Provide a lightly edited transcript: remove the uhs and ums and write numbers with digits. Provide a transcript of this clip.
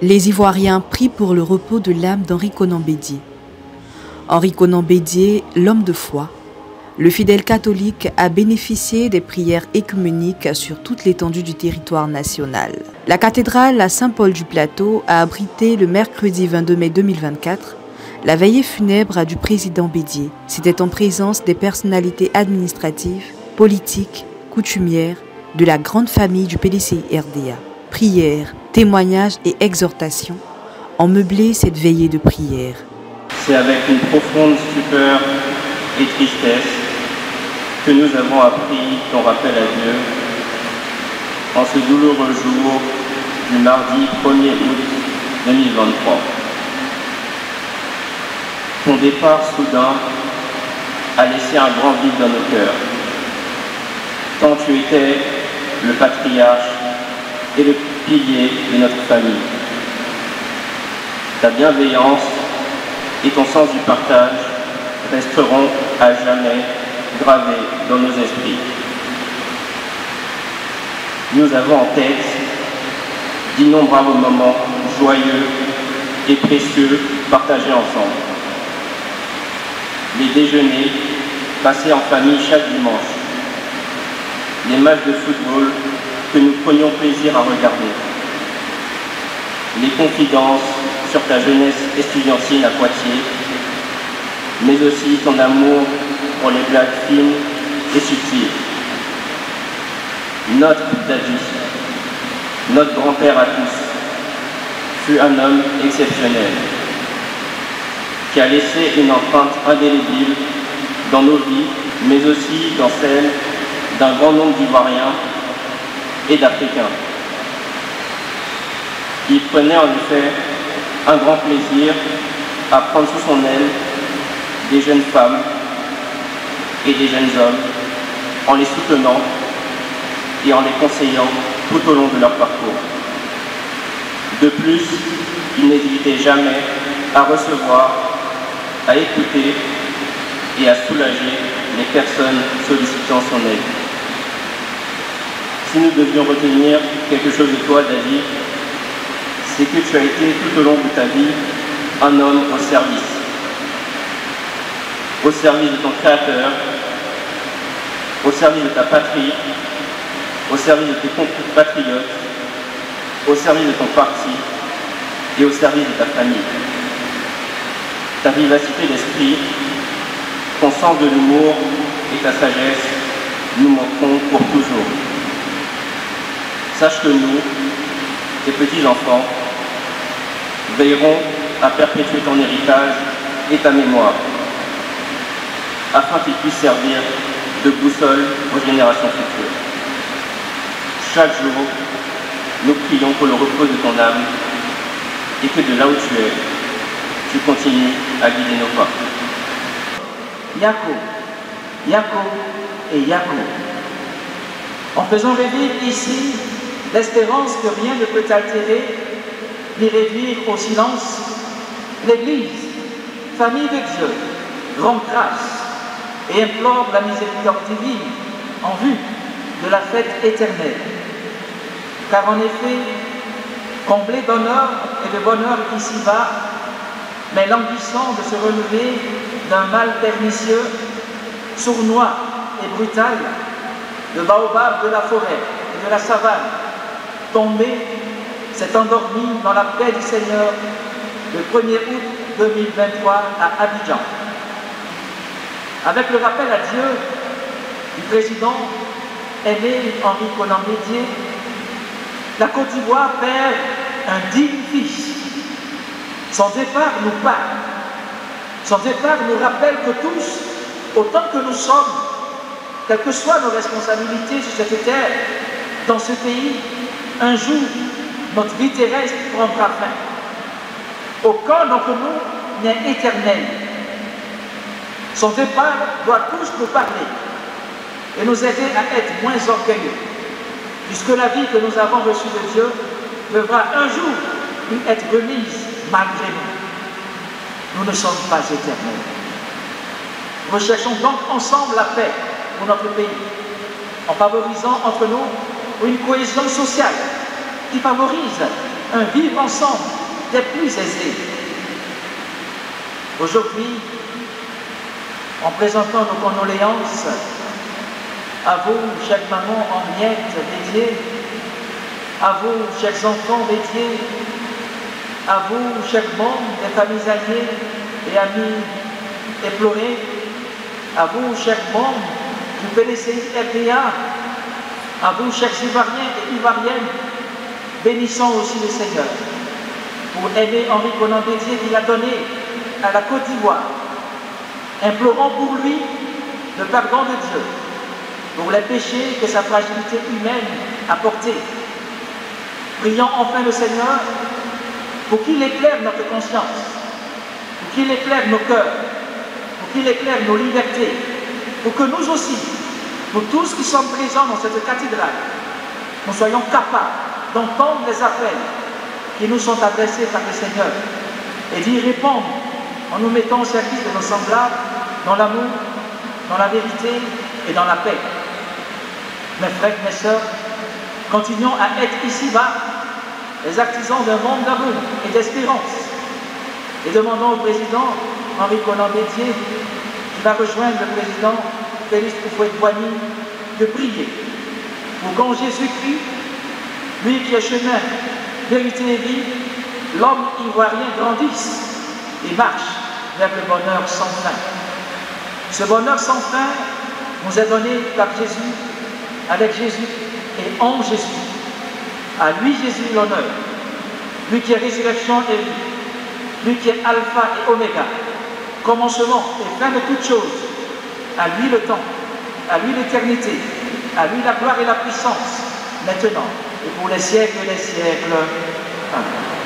Les Ivoiriens prient pour le repos de l'âme d'Henri Konan Bédié. Henri Konan Bédié, l'homme de foi, le fidèle catholique a bénéficié des prières écuméniques sur toute l'étendue du territoire national. La cathédrale à Saint-Paul du Plateau a abrité le mercredi 22 mai 2024 la veillée funèbre du président Bédié. C'était en présence des personnalités administratives, politiques, coutumières de la grande famille du PDCI-RDA. Prières, témoignages et exhortations ont meublé cette veillée de prière. C'est avec une profonde stupeur et tristesse que nous avons appris ton rappel à Dieu en ce douloureux jour du mardi 1er août 2023. Ton départ soudain a laissé un grand vide dans nos cœurs, tant tu étais le patriarche et le pilier de notre famille. Ta bienveillance et ton sens du partage resteront à jamais gravés dans nos esprits. Nous avons en tête d'innombrables moments joyeux et précieux partagés ensemble. Les déjeuners passés en famille chaque dimanche, les matchs de football que nous prenions plaisir à regarder, les confidences sur ta jeunesse estudiantine à Poitiers, mais aussi ton amour pour les blagues fines et subtiles. Notre Daddy, notre grand-père à tous, fut un homme exceptionnel, qui a laissé une empreinte indélébile dans nos vies, mais aussi dans celle d'un grand nombre d'Ivoiriens et d'Africains. Il prenait en effet un grand plaisir à prendre sous son aile des jeunes femmes et des jeunes hommes en les soutenant et en les conseillant tout au long de leur parcours. De plus, il n'hésitait jamais à recevoir, à écouter et à soulager les personnes sollicitant son aide. Si nous devions retenir quelque chose de toi, David, c'est que tu as été tout au long de ta vie un homme au service de ton Créateur, au service de ta patrie, au service de tes compatriotes, au service de ton parti et au service de ta famille. Ta vivacité d'esprit, ton sens de l'humour et ta sagesse nous manqueront pour toujours. Sache que nous, tes petits-enfants, veillerons à perpétuer ton héritage et ta mémoire, afin qu'il puisse servir de boussole aux générations futures. Chaque jour, nous prions pour le repos de ton âme et que de là où tu es, tu continues à guider nos pas. Yako, Yako et Yako. En faisant revivre ici l'espérance que rien ne peut altérer ni réduire au silence, l'Église, famille de Dieu, rend grâce et implore la miséricorde divine en vue de la fête éternelle. Car en effet, comblé d'honneur et de bonheur ici-bas, mais languissant de se relever d'un mal pernicieux, sournois et brutal, le baobab de la forêt et de la savane, tombé, s'est endormi dans la paix du Seigneur le 1er août 2023 à Abidjan. Avec le rappel à Dieu du président aimé Henri Konan Bédié, la Côte d'Ivoire perd un digne fils. Son départ nous parle. Son départ nous rappelle que tous, autant que nous sommes, quelles que soient nos responsabilités sur cette terre, dans ce pays, un jour, notre vie terrestre prendra fin. Aucun d'entre nous n'est éternel. Son départ doit tous nous parler et nous aider à être moins orgueilleux, puisque la vie que nous avons reçue de Dieu devra un jour lui être remise malgré nous. Nous ne sommes pas éternels. Recherchons donc ensemble la paix pour notre pays, en favorisant entre nous une cohésion sociale qui favorise un vivre ensemble des plus aisés. Aujourd'hui, en présentant nos condoléances à vous, chères mamans Henriette Bédier, à vous, chers enfants Bédier, à vous, chers membres des familles alliées et amis éplorés, à vous, chers membres du PDCI RDA, à vous, chers Ivoiriens et Ivoiriennes, bénissons aussi le Seigneur pour aider Henri Konan Bédier qu'il a donné à la Côte d'Ivoire, implorant pour lui le pardon de Dieu, pour les péchés que sa fragilité humaine a portés. Prions enfin le Seigneur pour qu'il éclaire notre conscience, pour qu'il éclaire nos cœurs, pour qu'il éclaire nos libertés, pour que nous aussi, nous tous qui sommes présents dans cette cathédrale, nous soyons capables d'entendre les appels qui nous sont adressés par le Seigneur et d'y répondre en nous mettant au service de nos semblables dans l'amour, dans la vérité et dans la paix. Mes frères, mes sœurs, continuons à être ici-bas les artisans d'un monde d'amour et d'espérance et demandons au président Henri Konan Bédier, qui va rejoindre le président Félix Houphouët-Boigny, de prier pour qu'en Jésus-Christ, lui qui est chemin, vérité et vie, l'homme ivoirien grandisse et marche vers le bonheur sans fin. Ce bonheur sans fin nous est donné par Jésus, avec Jésus et en Jésus. À lui Jésus l'honneur, lui qui est résurrection et vie, lui qui est alpha et oméga, commencement et fin de toutes choses. À lui le temps, à lui l'éternité, à lui la gloire et la puissance, maintenant et pour les siècles et les siècles. Amen.